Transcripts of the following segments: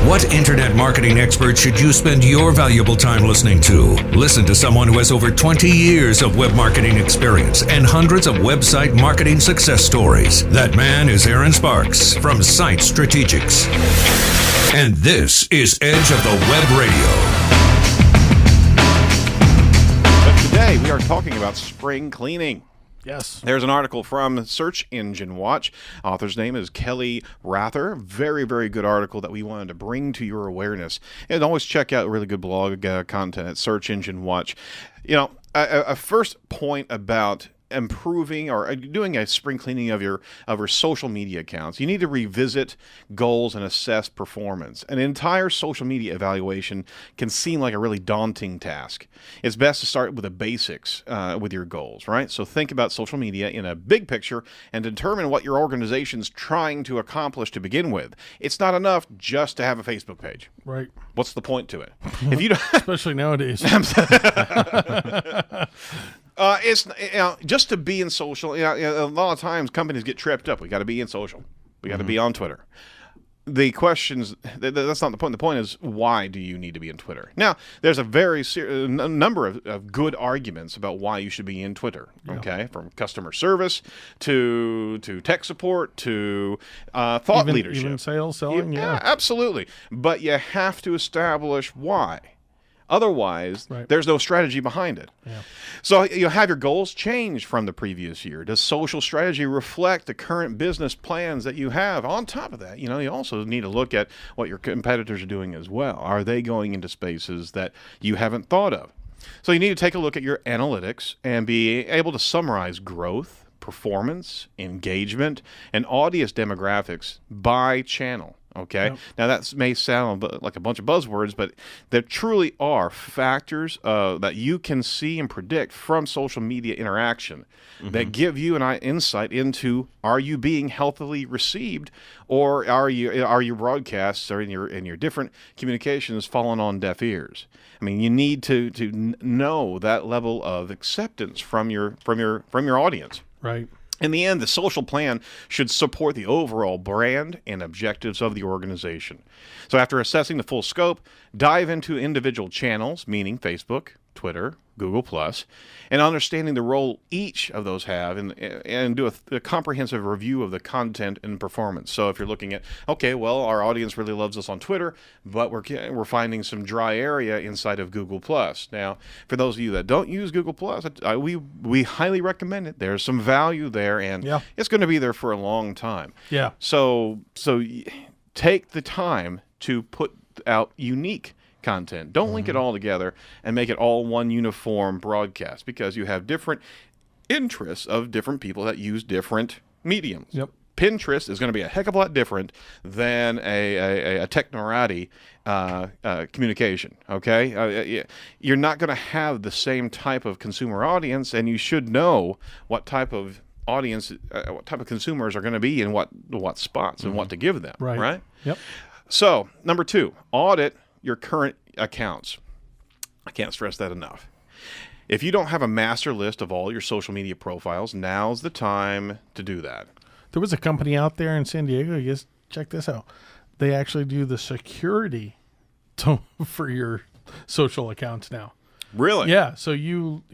What internet marketing expert should you spend your valuable time listening to? Listen to someone who has over 20 years of web marketing experience and hundreds of website marketing success stories. That man is Aaron Sparks from Site Strategics. And this is Edge of the Web Radio. But today we are talking about spring cleaning. Yes. There's an article from Search Engine Watch. Author's name is Kelly Rather. Very, very good article that we wanted to bring to your awareness. And always check out really good blog content at Search Engine Watch. You know, a first point about improving or doing a spring cleaning of your social media accounts, you need to revisit goals and assess performance. An entire social media evaluation can seem like a really daunting task. It's best to start with the basics with your goals, right? So think about social media in a big picture and determine what your organization's trying to accomplish to begin with. It's not enough just to have a Facebook page. Right. What's the point to it? If you don't, especially nowadays. It's just to be in social. A lot of times companies get tripped up. We got to be in social. We got to be on Twitter. The questions, that's not the point. The point is, why do you need to be in Twitter? Now, there's a very number of good arguments about why you should be in Twitter. Okay, from customer service to tech support to thought leadership, even sales, selling. Yeah, absolutely. But you have to establish why. Otherwise, there's no strategy behind it. Yeah. So you have your goals change from the previous year. Does social strategy reflect the current business plans that you have? On top of that, you also need to look at what your competitors are doing as well. Are they going into spaces that you haven't thought of? So you need to take a look at your analytics and be able to summarize growth, performance, engagement, and audience demographics by channel. Okay. Yep. Now that may sound like a bunch of buzzwords, but there truly are factors that you can see and predict from social media interaction that give you an insight into: are you being healthily received, or are your broadcasts or in your different communications falling on deaf ears? I mean, you need to know that level of acceptance from your audience. Right. In the end, the social plan should support the overall brand and objectives of the organization. So after assessing the full scope, dive into individual channels, meaning Facebook, Twitter, Google+, and understanding the role each of those have, and do a comprehensive review of the content and performance. So if you're looking at, okay, well, our audience really loves us on Twitter, but we're finding some dry area inside of Google+. Now, for those of you that don't use Google+, we highly recommend it. There's some value there, and it's going to be there for a long time. Yeah. So take the time to put out unique content. Don't link it all together and make it all one uniform broadcast, because you have different interests of different people that use different mediums. Yep. Pinterest is going to be a heck of a lot different than a technorati communication. Okay, you're not going to have the same type of consumer audience, and you should know what type of audience, what type of consumers are going to be in what spots and what to give them. Right. Yep. So, number 2, audit your current accounts. I can't stress that enough. If you don't have a master list of all your social media profiles, now's the time to do that. There was a company out there in San Diego. Just check this out. They actually do the security for your social accounts now. Really? Yeah. So you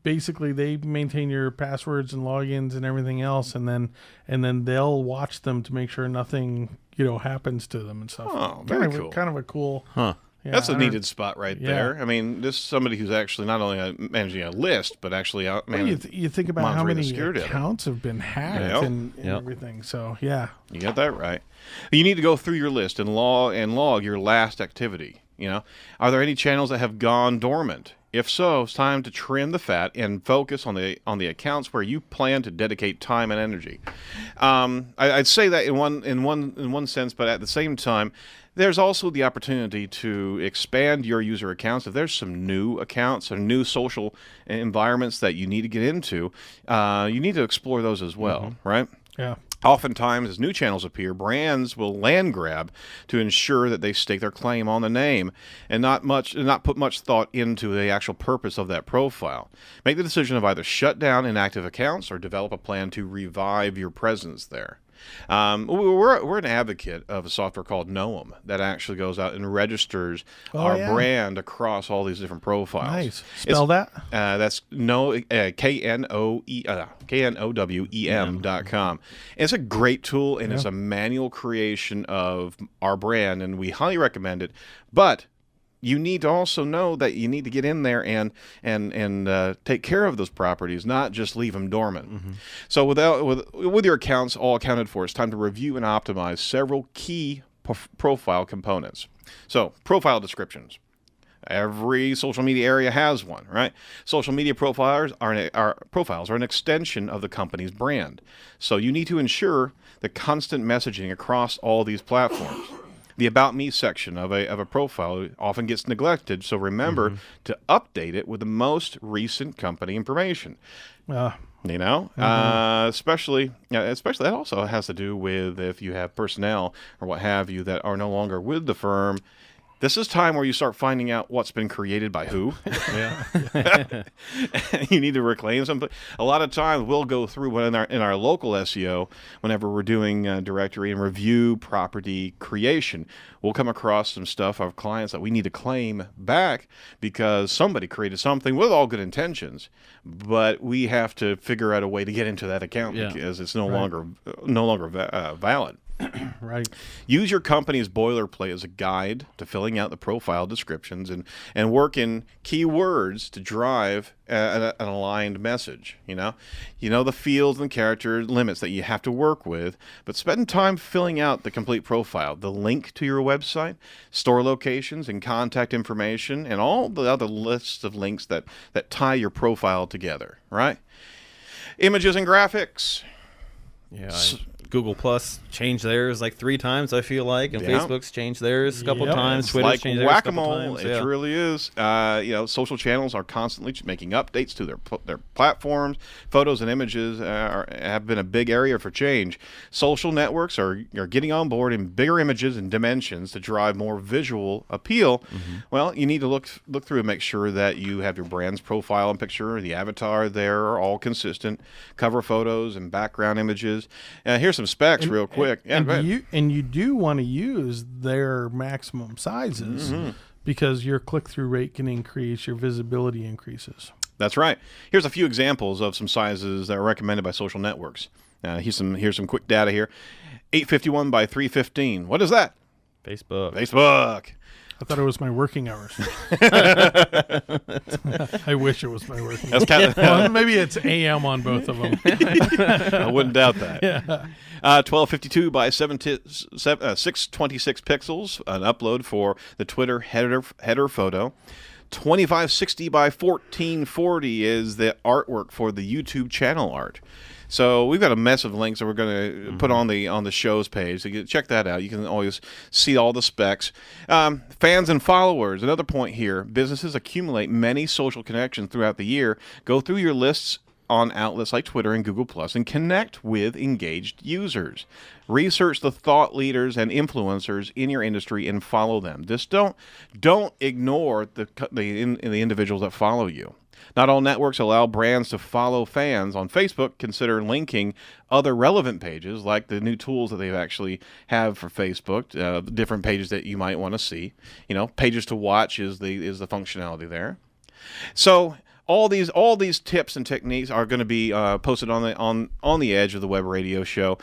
basically, they maintain your passwords and logins and everything else, and then they'll watch them to make sure nothing happens to them and stuff. Oh, very cool. Kind of a cool. Huh. Yeah, that's a needed spot right there. I mean, this is somebody who's actually not only managing a list, but actually you think about how many accounts have been hacked and everything. So, yeah. You got that right. You need to go through your list and log your last activity. Are there any channels that have gone dormant? If so, it's time to trim the fat and focus on the accounts where you plan to dedicate time and energy. I'd say that in one sense, but at the same time, there's also the opportunity to expand your user accounts. If there's some new accounts or new social environments that you need to get into, you need to explore those as well, right? Yeah. Oftentimes, as new channels appear, brands will land grab to ensure that they stake their claim on the name and not put much thought into the actual purpose of that profile. Make the decision of either shut down inactive accounts or develop a plan to revive your presence there. We're an advocate of a software called Noam that actually goes out and registers our brand across all these different profiles. Nice. Spell that? That's KNOWEM.com. It's a great tool, and it's a manual creation of our brand, and we highly recommend it. But you need to also know that you need to get in there and take care of those properties, not just leave them dormant. Mm-hmm. So with your accounts all accounted for, it's time to review and optimize several key profile components. So profile descriptions. Every social media area has one, right? Social media profiles are an extension of the company's brand. So you need to ensure the constant messaging across all these platforms. The About Me section of a profile often gets neglected, so remember to update it with the most recent company information. Especially that also has to do with if you have personnel or what have you that are no longer with the firm. This is time where you start finding out what's been created by who. You need to reclaim something. A lot of times we'll go through in our local SEO, whenever we're doing directory and review property creation, we'll come across some stuff of clients that we need to claim back because somebody created something with all good intentions, but we have to figure out a way to get into that account because it's no longer valid. Right. Use your company's boilerplate as a guide to filling out the profile descriptions and work in keywords to drive an aligned message. You know the fields and character limits that you have to work with, but spend time filling out the complete profile, the link to your website, store locations and contact information, and all the other lists of links that tie your profile together, right? Images and graphics. Yeah. Google Plus changed theirs like 3 times, I feel like, and Facebook's changed theirs a couple times. Twitter's like changed theirs a couple whack-a-mole. times. It really is. Social channels are constantly making updates to their platforms. Photos and images have been a big area for change. Social networks are getting on board in bigger images and dimensions to drive more visual appeal. Mm-hmm. Well, you need to look through and make sure that you have your brand's profile and picture, the avatar there are all consistent. Cover photos and background images. Here's some specs real quick. You do want to use their maximum sizes because your click-through rate can increase, your visibility increases. That's right. Here's a few examples of some sizes that are recommended by social networks. Here's some quick data here. 851 by 315. What is that? Facebook. I thought it was my working hours. I wish it was my working hours. Well, maybe it's AM on both of them. I wouldn't doubt that. Yeah. 1252 by 626 pixels, an upload for the Twitter header photo. 2560 by 1440 is the artwork for the YouTube channel art. So we've got a mess of links that we're going to put on the show's page. So check that out. You can always see all the specs. Fans and followers. Another point here. Businesses accumulate many social connections throughout the year. Go through your lists on outlets like Twitter and Google Plus and connect with engaged users. Research the thought leaders and influencers in your industry and follow them. Just don't ignore the individuals that follow you. Not all networks allow brands to follow fans. On Facebook, consider linking other relevant pages, like the new tools that they actually have for Facebook, different pages that you might want to see. Pages to watch is the functionality there. So all these tips and techniques are going to be posted on the Edge of the Web Radio Show.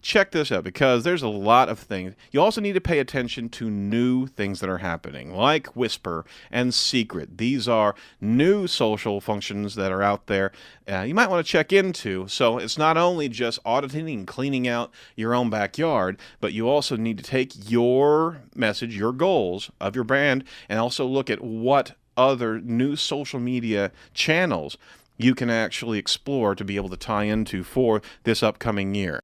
Check this out because there's a lot of things. You also need to pay attention to new things that are happening, like Whisper and Secret. These are new social functions that are out there. You might want to check into. So it's not only just auditing and cleaning out your own backyard, but you also need to take your message, your goals of your brand, and also look at what other new social media channels you can actually explore to be able to tie into for this upcoming year.